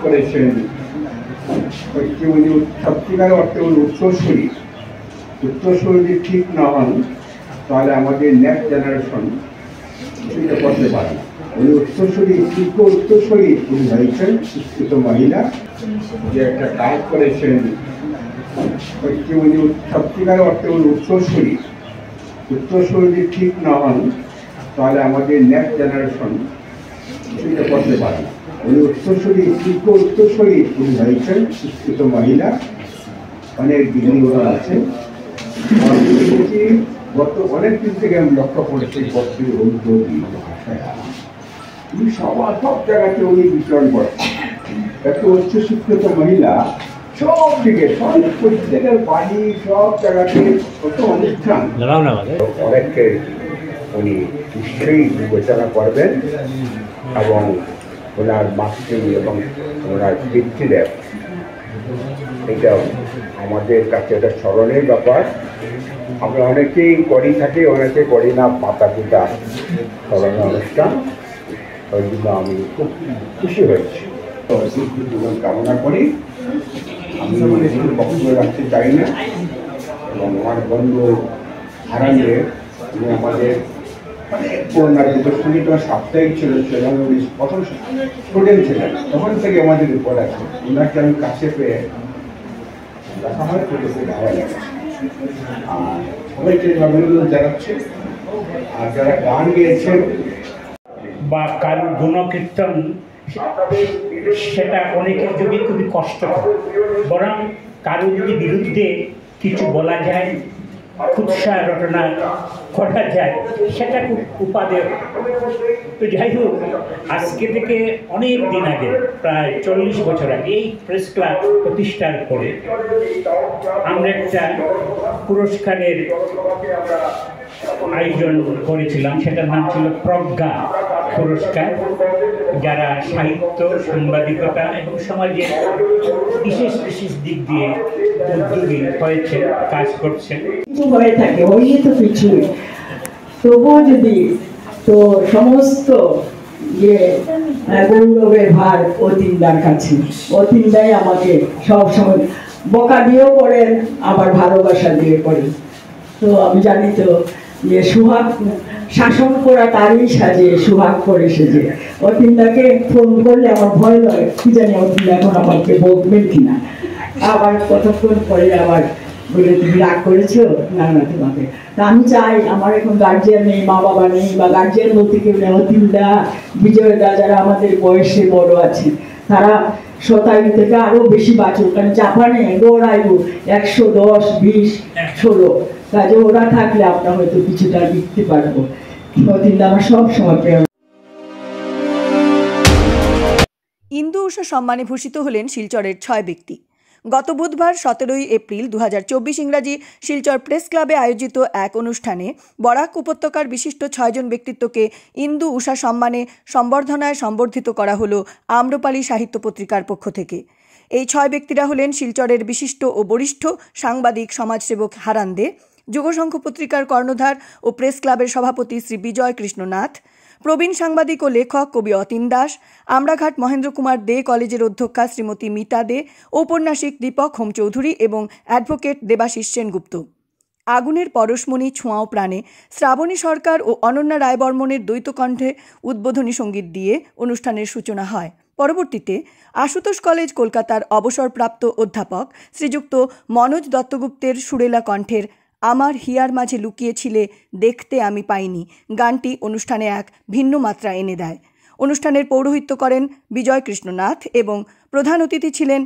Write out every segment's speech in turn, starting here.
করেছেন হচ্ছে উনি সত্যিকার অর্থে উনি উত্তরসূরি যদি ঠিক না হন তাহলে আমাদের নেক্সট জেনারেশন কিছুটা করতে পারে না। উনি উত্তরসূরি শিল্প উত্তরসূরি উনি হয়েছেন শিক্ষিত মহিলা যে একটা কাজ করেছেন হচ্ছে উনি সত্যিকার অর্থে উনি উত্তরসূরি যদি ঠিক না হন তাহলে আমাদের নেক্সট জেনারেশন কিছুটা করতে পারে না। উনি উত্তরসূরি শিল্প উত্তরসূরি উনি হয়েছেন শিক্ষিত মহিলা, অনেক ডিগ্রি ওনার আছে। গত অনেকদিন থেকে আমি লক্ষ্য করেছি বছর উদ্যোগী ভাষায় উনি সব জায়গাতে উনি বিচরণ করছেন। এত উচ্চশিক্ষিত মহিলা সব দিকে সব প্রত্যেকের বাড়ি সব জায়গাতে কত অনুষ্ঠান অনেককে উনি নিশ্চয়ই বিবেচনা করবেন এবং ওনার মাতৃ এবং ওনার পিতৃদেব এটা আমাদের কাছে একটা স্মরণের ব্যাপার। আমরা অনেকেই করি থাকি, অনেকে করি না মাতা পিতা স্মরণের অনুষ্ঠান। ওই জন্য আমি খুব খুশি হয়েছি, জীবন কামনা করি। আমি বক্তব্য রাখতে চাই না এবং আমার বন্ধু হারালে উনি আমাদের অনেক পুরোনো সঙ্গে তোমার সাপ্তাহিক ছিল, প্রথম স্টুডেন্ট ছিলেন, তখন থেকে আমাদের উপর আছে। ওনাকে আমি কাছে পেয়ে দেখা হয় খুব ভালো লাগে। আর সবাইকে অভিনন্দন জানাচ্ছি। আর যারা গান গেয়েছেন বা কারোর গুণকীর্তন, সেটা অনেকের জন্য খুবই কষ্টকর। বরং কারোর যদি বিরুদ্ধে কিছু বলা যায়, কুৎসা রটনা করা যায়, সেটা খুব উপাদেয়। তো যাই হোক, আজকে থেকে অনেক দিন আগে, প্রায় 40 বছর আগে, এই প্রেস ক্লাব প্রতিষ্ঠার পরে আমরা একটা পুরস্কারের আয়োজন করেছিলাম। সেটার নাম ছিল প্রজ্ঞা পুরস্কার। যারা সাহিত্য, সাংবাদিকতা এবং সমাজের বিশেষ বিশেষ দিক দিয়ে উদ্যোগী হয়েছে, কাজ করছে। হয়ে থাকে ওই তো কিছুই, তবুও যদি তো সমস্ত যে গৌরবের ভার অতীন্দার কাছে। অতীন্দাই আমাকে সব সময় বকা দিয়েও করেন, আবার ভালোবাসা দিয়ে করেন। তো আমি জানি তো যে সুহাগ শাসন করা তারই সাজে, সুহাগ করে সেজে। অতীন্দাকে ফোন করলে আমার ভয় লাগে, কি জানি অতীন্দা এখন আমাকে বকবেন কিনা। আবার কতক্ষণ পরে আবার বলে তুমি রাগ করেছো, না না তোমাকে। তা আমি চাই, আমার এখন গার্জিয়ান নেই, মা বাবা নেই, বা গার্জিয়ান বলতে কেউ নেই। অতীন্দা, বিজয়দা, যারা আমাদের বয়সে বড় আছে, তারা শতায়ু থেকে আরো বেশি বাঁচুক। কারণ জাপানে গড় আয়ু 110, 20, 16। কাজে ওরা থাকলে আমরা হয়তো কিছুটা লিখতে পারবো। অতীন্দা আমার সব সময় প্রেম। ইন্দু উষা সম্মানে ভূষিত হলেন শিলচরের 6 ব্যক্তি। গত বুধবার 17 এপ্রিল 2024 ইংরাজি শিলচর প্রেস ক্লাবে আয়োজিত এক অনুষ্ঠানে বরাক উপত্যকার বিশিষ্ট 6 জন ব্যক্তিত্বকে ইন্দু উষা সম্মানে সম্বর্ধনায় সম্বর্ধিত করা হলো আম্রপালি সাহিত্য পত্রিকার পক্ষ থেকে। এই 6 ব্যক্তিরা হলেন শিলচরের বিশিষ্ট ও বরিষ্ঠ সাংবাদিক সমাজসেবক হারান দে, যুগসংঘ পত্রিকার কর্ণধার ও প্রেস ক্লাবের সভাপতি শ্রী বিজয় কৃষ্ণনাথ, প্রবীণ সাংবাদিক ও লেখক কবি অতীন দাস, আমরাঘাট মহেন্দ্র কুমার দে কলেজের অধ্যক্ষা শ্রীমতী মিতা দে, ঔপন্যাসিক দীপক হোম চৌধুরী এবং অ্যাডভোকেট দেবাশিস সেনগুপ্ত। আগুনের পরশমণি ছোঁয়াও প্রাণে শ্রাবণী সরকার ও অনন্যা রায়বর্মনের দ্বৈতকণ্ঠে উদ্বোধনী সঙ্গীত দিয়ে অনুষ্ঠানের সূচনা হয়। পরবর্তীতে আশুতোষ কলেজ কলকাতার অবসরপ্রাপ্ত অধ্যাপক শ্রীযুক্ত মনোজ দত্তগুপ্তের সুরেলা কণ্ঠের আমার হিয়ার মাঝে লুকিয়েছিলে দেখতে আমি পাইনি গানটি অনুষ্ঠানে এক ভিন্ন মাত্রা এনে দেয়। অনুষ্ঠানের পৌরোহিত্য করেন বিজয় কৃষ্ণনাথ এবং প্রধান অতিথি ছিলেন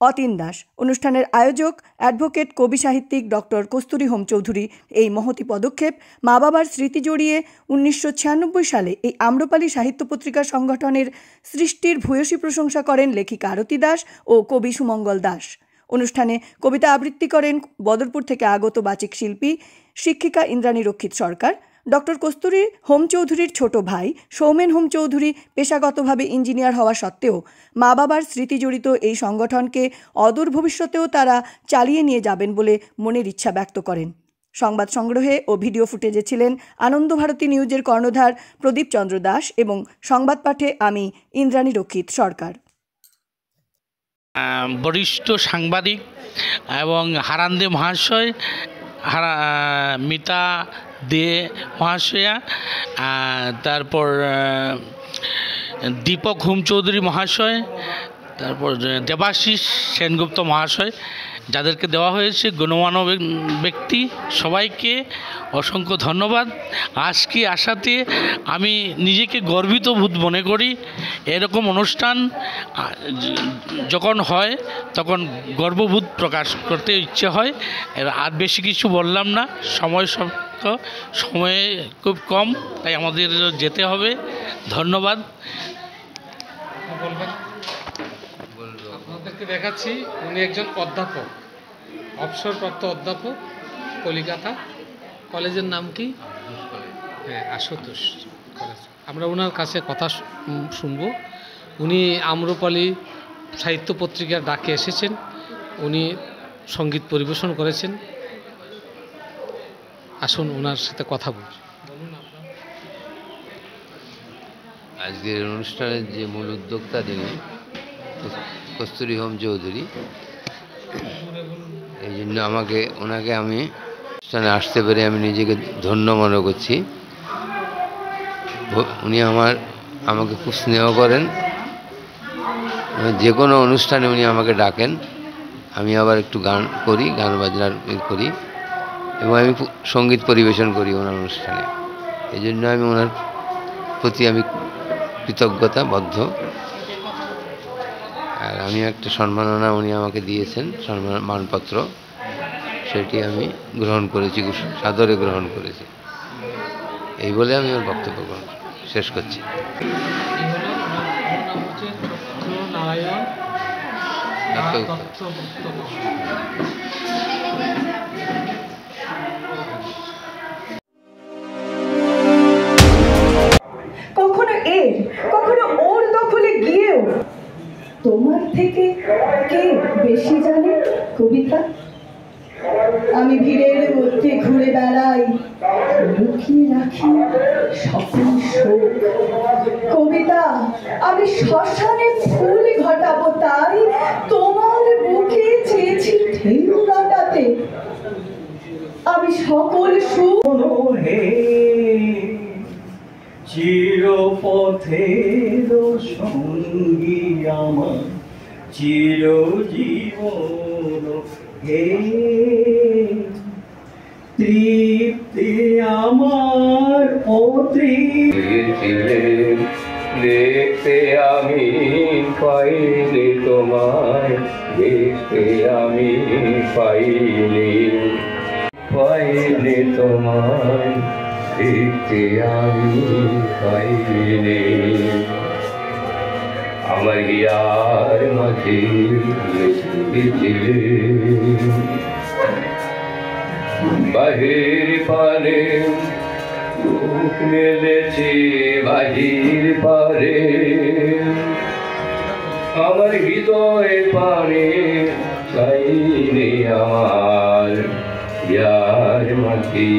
অতীন দাস। অনুষ্ঠানের আয়োজক অ্যাডভোকেট কবি সাহিত্যিক ডক্টর কস্তুরী হোম চৌধুরী। এই মহতি পদক্ষেপ মা বাবার স্মৃতি জড়িয়ে 1996 সালে এই আম্রপালি সাহিত্য পত্রিকা সংগঠনের সৃষ্টির ভূয়সী প্রশংসা করেন লেখিকা আরতি দাস ও কবি সুমঙ্গল দাস। অনুষ্ঠানে কবিতা আবৃত্তি করেন বদরপুর থেকে আগত বাচিক শিল্পী শিক্ষিকা ইন্দ্রাণী রক্ষিত সরকার। ডক্টর কস্তুরী হোম চৌধুরীর ছোট ভাই সৌমেন হোম চৌধুরী পেশাগতভাবে ইঞ্জিনিয়ার হওয়া সত্ত্বেও মা বাবার স্মৃতি জড়িত এই সংগঠনকে অদূর ভবিষ্যতেও তারা চালিয়ে নিয়ে যাবেন বলে মনের ইচ্ছা ব্যক্ত করেন। সংবাদ সংগ্রহে ও ভিডিও ফুটেজে ছিলেন আনন্দ ভারতী নিউজের কর্ণধার প্রদীপ চন্দ্র দাস এবং সংবাদ পাঠে আমি ইন্দ্রাণী রক্ষিত সরকার। বরিষ্ঠ সাংবাদিক এবং হারান দে মহাশয়, মিতা দে মহাশয়া, তারপর দীপক হুম চৌধুরী মহাশয়, তারপর দেবাশিস সেনগুপ্ত মহাশয়, যাদেরকে দেওয়া হয়েছে গণ্যমান্য ব্যক্তি, সবাইকে অসংখ্য ধন্যবাদ। আজকে আসাতে আমি নিজেকে গর্বিত বোধ মনে করি। এরকম অনুষ্ঠান যখন হয় তখন গর্ববোধ প্রকাশ করতে ইচ্ছে হয়। আর বেশি কিছু বললাম না, সময় খুব কম, তাই আমাদের যেতে হবে। ধন্যবাদ। আপনাদেরকে দেখাচ্ছি, উনি একজন অধ্যাপক, অবসরপ্রাপ্ত অধ্যাপক, কলিকাতা। কলেজের নাম কি? হ্যাঁ, আশুতোষ কলেজ। আমরা ওনার কাছে কথা শুনবো। উনি আম্রপালি সাহিত্য পত্রিকার ডাকে এসেছেন, উনি সঙ্গীত পরিবেশন করেছেন। আসুন ওনার সাথে কথা বলি। আজকের অনুষ্ঠানের যে মূল উদ্যোক্তা তিনি কস্তুরী হোম চৌধুরী, এই জন্য ওনাকে আমি অনুষ্ঠানে আসতে পেরে আমি নিজেকে ধন্য মনে করছি। উনি আমাকে খুব স্নেহ করেন, যে কোনো অনুষ্ঠানে উনি আমাকে ডাকেন। আমি আবার একটু গান করি, গান বাজনা করি এবং আমি সঙ্গীত পরিবেশন করি ওনার অনুষ্ঠানে। এই জন্য আমি ওনার প্রতি আমি কৃতজ্ঞতাবদ্ধ। আর আমি একটা সম্মাননা উনি আমাকে দিয়েছেন, মানপত্র, সেটি আমি গ্রহণ করেছি, সাদরে গ্রহণ করেছি। এই বলে আমি ওর বক্তব্য শেষ করছি। কখনো কখনো ওর দখলে গিয়েও তোমার থেকে কে বেশি জানে কবিতা? আমি ভিড়ের মধ্যে ঘুরে বেড়াই, লুকিয়ে রাখি সকল শোক। কবিতা, আমি শ্মশানে ফুল ঘটাবো, তাই তোমার বুকে চেয়েছি ঢেউ কাটাতে। আমি সকল সুখ চিরপথের সঙ্গী আমার, চিরজীবন হে তৃপ্তি আমার ও তৃপ্তি। দেখতে আমি পাইনি তোমায়, দেখতে আমি পাইনি তোমায়, দেখতে আমি পাইনি। আমার হিয়ার মাঝে বাহির পারে বুক মেলেছে, বাহির পারে আমার হৃদয় পারে চাইনি আমার হিয়ার মাঝে।